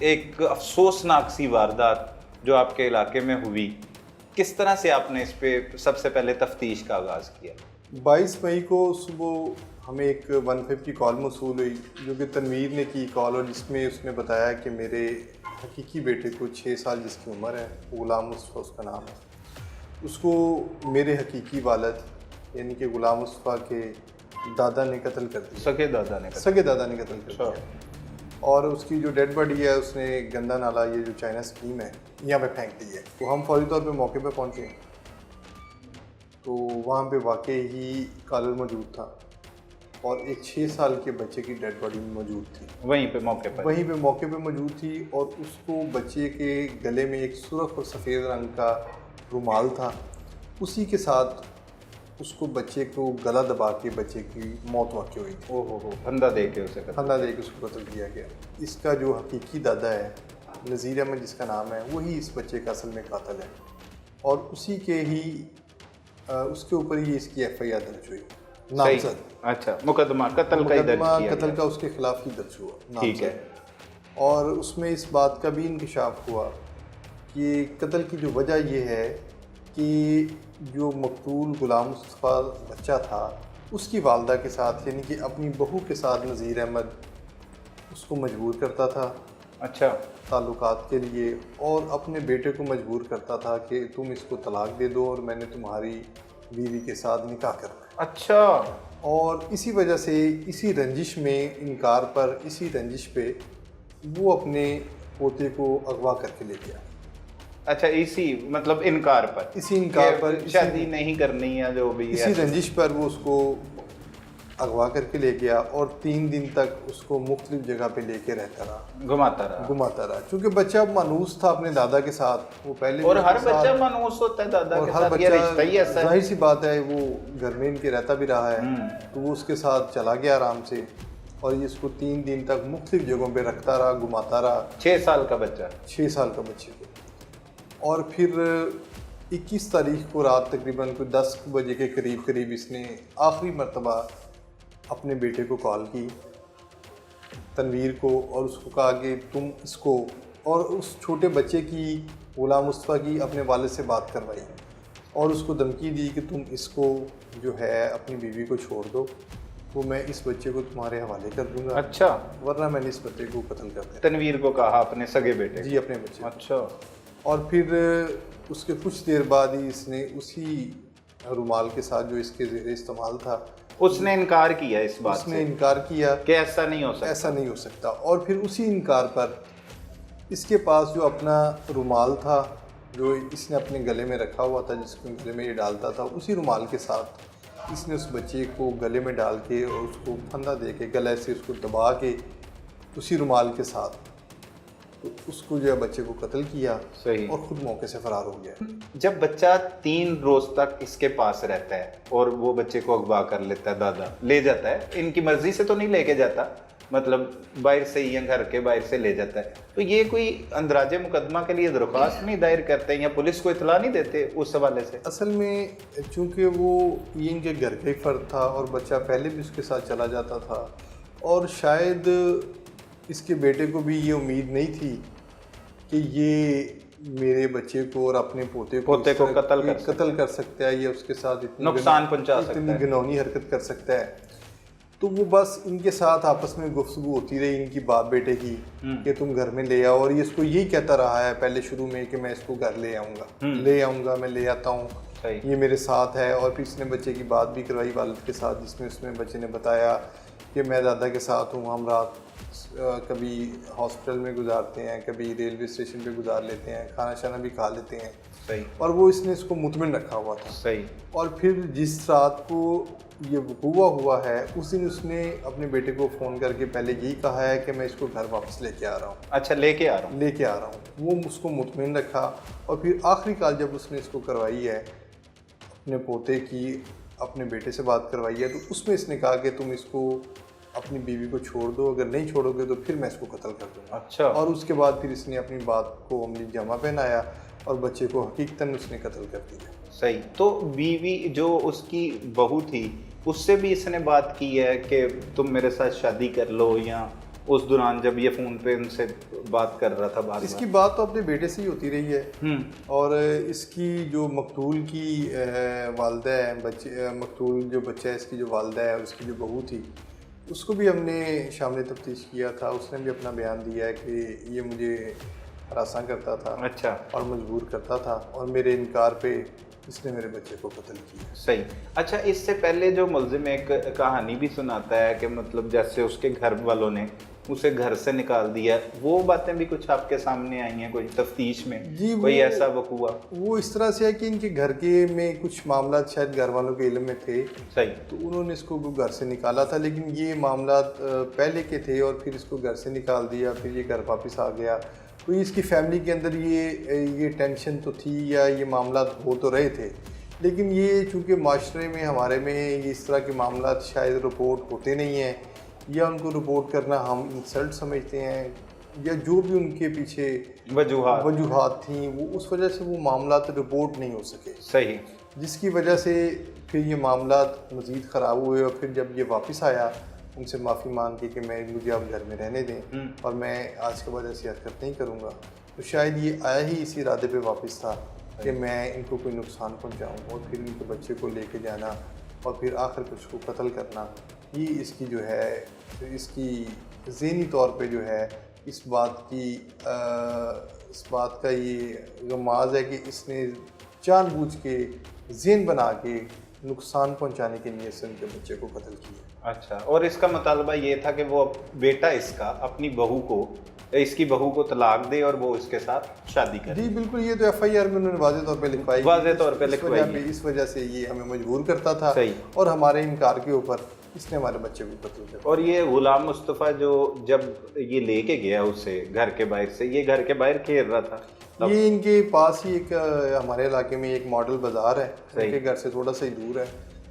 एक अफसोसनाक सी वारदात जो आपके इलाके में हुई, किस तरह से आपने इस पे सबसे पहले तफ्तीश का आगाज़ किया? 22 मई को सुबह हमें एक 150 कॉल मौसूल हुई, जो कि तनवीर ने की कॉल, और जिसमें उसने बताया कि मेरे हकीकी बेटे को 6 साल जिसकी उम्र है, गुलाम मुस्तफ़ा उसका नाम है, उसको मेरे हकीकी वालिद यानी कि गुलाम मुस्तफ़ा के दादा ने कत्ल कर दिया। सगे दादा ने सगे दादा ने कत्ल कर दिया, और उसकी जो डेड बॉडी है उसने गंदा नाला, ये जो चाइना स्कीम है, यहाँ पे फेंक दी है। तो हम फौरी तौर पे मौके पे पहुँचे, तो वहाँ पे वाकई ही कॉलर मौजूद था और एक 6 साल के बच्चे की डेड बॉडी मौजूद थी। वहीं पे मौके पे मौजूद थी, और उसको बच्चे के गले में एक सुर्ख और सफ़ेद रंग का रुमाल था। उसी के साथ उसको बच्चे को गला दबा के बच्चे की मौत वाक़ई हुई थी। ओहो, फंदा दे के फंदा दे के उसको कत्ल किया गया। इसका जो हकीकी दादा है, नज़ीर अहमद जिसका नाम है, वही इस बच्चे का असल में कातिल है, और उसी के ही उसके ऊपर ही इसकी FIR दर्ज हुई, नामजद। अच्छा, मुकदमा कत्ल का उसके खिलाफ ही दर्ज हुआ। ठीक है। और उसमें इस बात का भी इंकशाफ हुआ कि कत्ल की जो वजह ये है कि जो मकतूल गुलाम मुस्तफ़ा बच्चा था, उसकी वालदा के साथ यानी कि अपनी बहू के साथ नज़ीर अहमद उसको मजबूर करता था। अच्छा। ताल्लुकात के लिए, और अपने बेटे को मजबूर करता था कि तुम इसको तलाक दे दो और मैंने तुम्हारी बीवी के साथ निकाह करना है। अच्छा। और इसी वजह से, इसी रंजिश में, इनकार पर, इसी रंजिश पे वो अपने पोते को अगवा करके ले गया। अच्छा, इसी मतलब इनकार पर शादी नहीं करनी है, जो भी इसी रंजिश पर वो उसको अगवा करके ले गया, और 3 दिन तक उसको मुख्तलिफ जगह पे लेके रहता रहा, घुमाता रहा। क्योंकि बच्चा मानूस था अपने दादा के साथ, वो पहले, और हर बच्चा मानूस होता है दादा के साथ, ये रिश्ता ही ऐसा है। जाहिर सी बात है, वो घर में इनके रहता भी रहा है, तो वो उसके साथ चला गया आराम से, और ये इसको 3 दिन तक मुख्तलिफ जगहों पे रखता रहा, घुमाता रहा। 6 साल का बच्चा, 6 साल का बच्चे को। और फिर 21 तारीख को रात तकरीबन कोई 10 बजे के करीब इसने आखिरी मरतबा अपने बेटे को कॉल की, तनवीर को, और उसको कहा कि तुम इसको, और उस छोटे बच्चे की, गुलाम मुस्तफ़ा की, अपने वालिद से बात करवाई, और उसको धमकी दी कि तुम इसको जो है अपनी बीवी को छोड़ दो, तो मैं इस बच्चे को तुम्हारे हवाले कर दूंगा। अच्छा। वरना मैंने इस बच्चे को कत्ल कर दिया। तनवीर को कहा, अपने सगे बेटे? जी, अपने बच्चे। अच्छा। और फिर उसके कुछ देर बाद ही इसने उसी रुमाल के साथ जो इसके ज़ेरे इस्तेमाल था, उसने इनकार किया इस बात से। उसने इनकार किया कि ऐसा नहीं हो सकता। और फिर उसी इनकार पर इसके पास जो अपना रुमाल था, जो इसने अपने गले में रखा हुआ था, जिसके गले में ये डालता था, उसी रुमाल के साथ इसने उस बच्चे को गले में डाल के और उसको फंदा दे के, गले से उसको दबा के, उसी रुमाल के साथ तो उसको जो है बच्चे को कत्ल किया। सही। और ख़ुद मौके से फ़रार हो गया। जब बच्चा 3 रोज़ तक इसके पास रहता है और वो बच्चे को अगवा कर लेता है, दादा ले जाता है, इनकी मर्ज़ी से तो नहीं लेके जाता, मतलब बाहर से ही या घर के बाहर से ले जाता है, तो ये कोई अंदराजे मुकदमा के लिए दरख्वास्त नहीं दायर करते या पुलिस को इतला नहीं देते उस हवाले से? असल में चूँकि वो इनके घर का ही फ़र्द था और बच्चा पहले भी उसके साथ चला जाता था, और शायद इसके बेटे को भी ये उम्मीद नहीं थी कि ये मेरे बच्चे को और अपने पोते को कत्ल कर सकता है, या उसके साथ इतनी नुकसान पहुंचा सकता है, इतनी घिनौनी हरकत कर सकता है। तो वो बस इनके साथ आपस में गुफ्तगू होती रही इनकी बाप बेटे की कि तुम घर में ले आओ, और ये इसको यही कहता रहा है पहले शुरू में कि मैं इसको घर ले आऊँगा, मैं ले आता हूँ, ये मेरे साथ है। और फिर इसने बच्चे की बात भी करवाई वालिद के साथ, जिसमें उसमें बच्चे ने बताया कि मैं दादा के साथ हूँ, हम रात कभी हॉस्पिटल में गुजारते हैं, कभी रेलवे स्टेशन पे गुजार लेते हैं, खाना शाना भी खा लेते हैं। सही। और वो इसने इसको मुतमिन रखा हुआ था। सही। और फिर जिस रात को ये वक़ूआ हुआ है, उस दिन उसने अपने बेटे को फ़ोन करके पहले यही कहा है कि मैं इसको घर वापस लेके आ रहा हूँ। अच्छा, लेके आ रहा हूँ। वो उसको मुतमिन रखा, और फिर आखिरी कॉल जब उसने इसको करवाई है अपने पोते की, अपने बेटे से बात करवाई है, तो उसमें इसने कहा कि तुम इसको अपनी बीवी को छोड़ दो, अगर नहीं छोड़ोगे तो फिर मैं इसको कत्ल कर दूँगा। अच्छा। और उसके बाद फिर इसने अपनी बात को अमली जामा पहनाया और बच्चे को हकीकतन उसने कत्ल कर दिया। सही। तो बीवी जो उसकी बहू थी, उससे भी इसने बात की है कि तुम मेरे साथ शादी कर लो, या उस दौरान जब ये फ़ोन पे उनसे बात कर रहा था बार इसकी बात तो अपने बेटे से ही होती रही है। बार। और इसकी जो मकतूल की वालदा है, मकतूल जो बच्चा है इसकी जो वालदा है और उसकी जो बहू थी, उसको भी हमने शामिल तफ्तीश किया था। उसने भी अपना बयान दिया है कि ये मुझे हरासा करता था अच्छा। और मजबूर करता था और मेरे इनकार पे इसने मेरे बच्चे को कत्ल किया। सही। अच्छा, इससे पहले जो मुलजिम एक कहानी भी सुनाता है कि मतलब जैसे उसके घर वालों ने उसे घर से निकाल दिया, वो बातें भी कुछ आपके सामने आई हैं कोई तफ्तीश में? जी, कोई ऐसा वकूआ? वो इस तरह से है कि इनके घर के में कुछ मामला शायद घर वालों के इल्म में थे, सही। तो उन्होंने इसको घर से निकाला था। लेकिन ये मामला पहले के थे और फिर इसको घर से निकाल दिया, फिर ये घर वापस आ गया। तो इसकी फैमिली के अंदर ये टेंशन तो थी या ये मामला हो तो रहे थे, लेकिन ये चूँकि माशरे में हमारे में ये इस तरह के मामला शायद रिपोर्ट होते नहीं हैं, या उनको रिपोर्ट करना हम इंसल्ट समझते हैं, या जो भी उनके पीछे वजूहात थी वो उस वजह से वो मामला रिपोर्ट नहीं हो सके। सही। जिसकी वजह से फिर ये मामला मज़ीद ख़राब हुए और फिर जब ये वापस आया उनसे माफ़ी मांग के कि मुझे अब घर में रहने दें और मैं आज के बाद ऐसी हरकत नहीं करूँगा, तो शायद ये आया ही इसी इरादे पे वापस था कि मैं इनको कोई नुकसान पहुँचाऊँ और फिर इनके बच्चे को लेके जाना और फिर आखिर में उसको कत्ल करना। ये इसकी जो है, इसकी ज़हनी तौर पे जो है इस बात का ये गमाज़ है कि इसने जानबूझ के ज़हन बना के नुकसान पहुंचाने की नीयत से उनके बच्चे को कत्ल किया। अच्छा, और इसका मुतालबा ये था कि वो बेटा इसका अपनी इसकी बहू को तलाक दे और वो इसके साथ शादी करे। जी बिल्कुल, ये तो FIR में उन्होंने वाज़े तौर पे लिखवाई, इस वजह से ये हमें मजबूर करता था और हमारे इनकार के ऊपर इसने हमारे बच्चे को कत्ल किया। और ये गुलाम मुस्तफ़ा जो जब ये लेके गया उसे घर के बाहर से, ये घर के बाहर खेल रहा था ये इनके पास ही एक हमारे इलाके में एक मॉडल बाज़ार है, उनके घर से थोड़ा सा ही दूर है,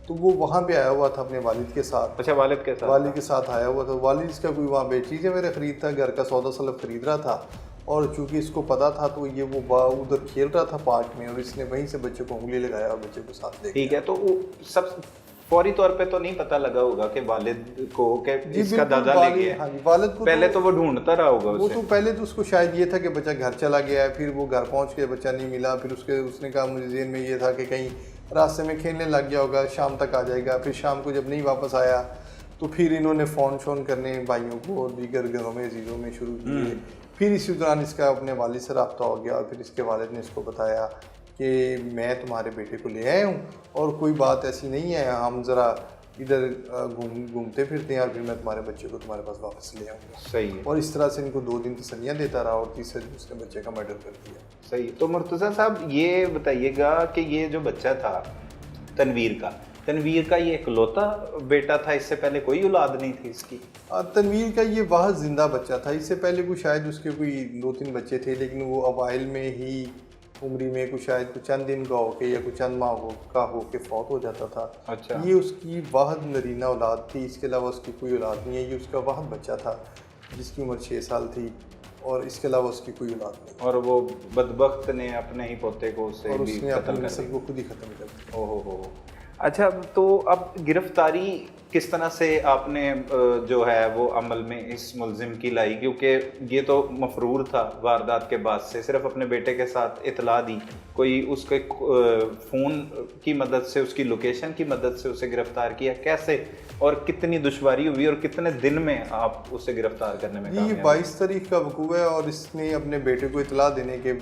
तो वो वहाँ पे आया हुआ था अपने वालिद के साथ। अच्छा, वालिद के साथ आया हुआ था। वालिद इसका कोई वहाँ पे चीज़ें मेरे ख़रीद था, घर का सौदा सलब खरीद रहा था और चूँकि इसको पता था तो ये वो उधर खेल रहा था पार्क में और इसने वहीं से बच्चे को उंगली लगाया और बच्चे को साथ ले गया। ठीक है, तो वो सब फौरी तौर पे तो नहीं पता लगा होगा कि वालिद को कि इसका दादा ले गया। हाँ जी, वालिद को पहले तो वो ढूंढता रहा होगा वो तो पहले तो उसको शायद ये था कि बच्चा घर चला गया है, फिर वो घर पहुंच के बच्चा नहीं मिला, फिर उसने कहा मुझे ज़हन में ये था कि कहीं रास्ते में खेलने लग गया होगा, शाम तक आ जाएगा। फिर शाम को जब नहीं वापस आया तो फिर इन्होंने फ़ोन शोन करने भाइयों को और दीगर घरों में अजीज़ों में शुरू किए। फिर इसी दौरान इसका अपने वालिद से रब्ता हो गया और फिर इसके वालिद ने इसको बताया कि मैं तुम्हारे बेटे को ले आया हूँ और कोई बात ऐसी नहीं है, हम ज़रा इधर घूमते फिरते हैं और फिर मैं तुम्हारे बच्चे को तुम्हारे पास वापस ले आऊँगा। सही है। और इस तरह से इनको 2 दिन तसल्लियाँ देता रहा और तीसरे दिन उसने बच्चे का मर्डर कर दिया। सही। तो मुर्तज़ा साहब ये बताइएगा कि ये जो बच्चा था तनवीर का ये इकलौता बेटा था, इससे पहले कोई औलाद नहीं थी इसकी? तनवीर का ये वाहद जिंदा बच्चा था। इससे पहले कोई शायद उसके कोई 2-3 बच्चे थे, लेकिन वो अवाइल में ही उम्री में कुछ शायद कुछ चंद दिन का होके या कुछ चंद माह का होके फौत हो जाता था। अच्छा। ये उसकी वाहद नरीना औलाद थी, इसके अलावा उसकी कोई औलाद नहीं है। ये उसका वाहद बच्चा था जिसकी उम्र 6 साल थी और इसके अलावा उसकी कोई औलाद नहीं। और वो बदबख्त ने अपने ही पोते को और उसने अपनी नस्ल को खुद ही ख़त्म कर दिया। ओहो हो। अच्छा, तो अब गिरफ्तारी किस तरह से आपने जो है वो अमल में इस मुलजिम की लाई? क्योंकि ये तो मफरूर था वारदात के बाद से, सिर्फ अपने बेटे के साथ इतला दी, कोई उसके फ़ोन की मदद से, उसकी लोकेशन की मदद से उसे गिरफ्तार किया, कैसे और कितनी दुश्वारी हुई और कितने दिन में आप उसे गिरफ्तार करने में कामयाब? ये 22 तारीख का वकूआ है और इसने अपने बेटे को इतला देने के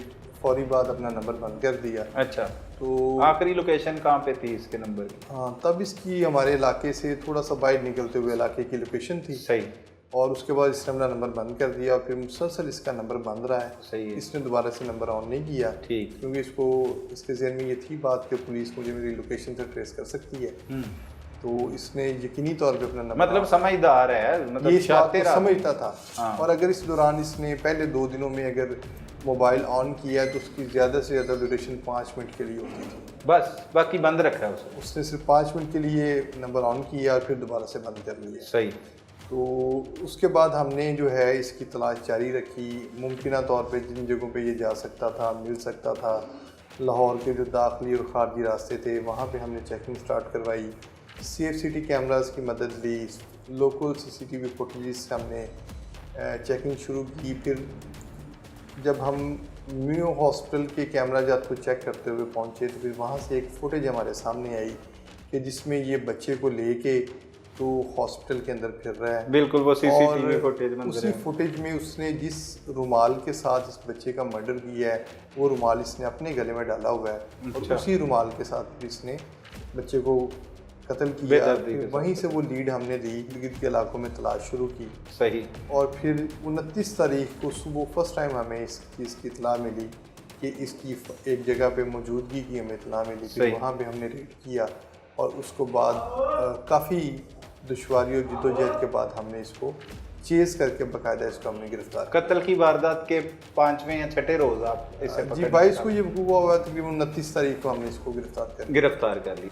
फौरी बाद अपना नंबर बंद कर दिया। अच्छा, तो आखिरी लोकेशन कहाँ पे थी इसके नंबर की? हाँ, तब इसकी हमारे इलाके से थोड़ा सा बाहर निकलते हुए इलाके की लोकेशन थी। सही। और उसके बाद इसने अपना नंबर बंद कर दिया और फिर मुसलसल इसका नंबर बंद रहा है। सही है। इसने दोबारा से नंबर ऑन नहीं किया। ठीक। क्योंकि इसके ज़हन में ये थी बात कि पुलिस मुझे मेरी लोकेशन से ट्रेस कर सकती है। तो इसने यकीनी तौर पे अपना नंबर, मतलब समझदार है, मतलब ये शातिर समझता था। हाँ। और अगर इस दौरान इसने पहले 2 दिनों में अगर मोबाइल ऑन किया तो उसकी ज़्यादा से ज़्यादा ड्यूरेशन 5 मिनट के लिए होती थी, बस, बाकी बंद रखा है उसने सिर्फ 5 मिनट के लिए नंबर ऑन किया और फिर दोबारा से बंद कर लिया। सही। तो उसके बाद हमने जो है इसकी तलाश जारी रखी। मुमकिन तौर पे जिन जगहों पे ये जा सकता था, मिल सकता था, लाहौर के जो दाखिली और खारजी रास्ते थे वहाँ पे हमने चेकिंग स्टार्ट करवाई। CFCT कैमरास की मदद ली, लोकल CCTV फुटेज से हमने चेकिंग शुरू की। फिर जब हम म्यू हॉस्पिटल के कैमरा जात को चेक करते हुए पहुंचे तो फिर वहां से एक फुटेज हमारे सामने आई कि जिसमें ये बच्चे को लेके तो हॉस्पिटल के अंदर फिर रहा है। बिल्कुल, वो सीसीटीवी और फुटेज उसी फुटेज में उसने जिस रुमाल के साथ इस बच्चे का मर्डर किया है वो रुमाल इसने अपने गले में डाला हुआ है और अच्छा। उसी रुमाल के साथ इसने बच्चे को कत्ल किया। बेदर्दी के फिर साथ। वहीं से वो लीड हमने ली, इर्द के इलाकों में तलाश शुरू की सही। और फिर 29 तारीख को सुबह फर्स्ट टाइम हमें इस चीज़ की इतला मिली कि इसकी एक जगह पे मौजूदगी की हमें इतला मिली। फिर सही। वहाँ पे हमने रेड किया और उसको बाद काफ़ी दुश्वारियों जद्दोजहद के बाद हमने इसको चेज़ करके बाकायदा इसको हमने गिरफ्तार किया। कत्ल की वारदात के 5वें या 6ठे रोज आप इसे जी 22 को ये वकूआ हुआ, तकरीबन 29 तारीख को हमने इसको गिरफ्तार कर लिया। गिरफ्तार कर ली।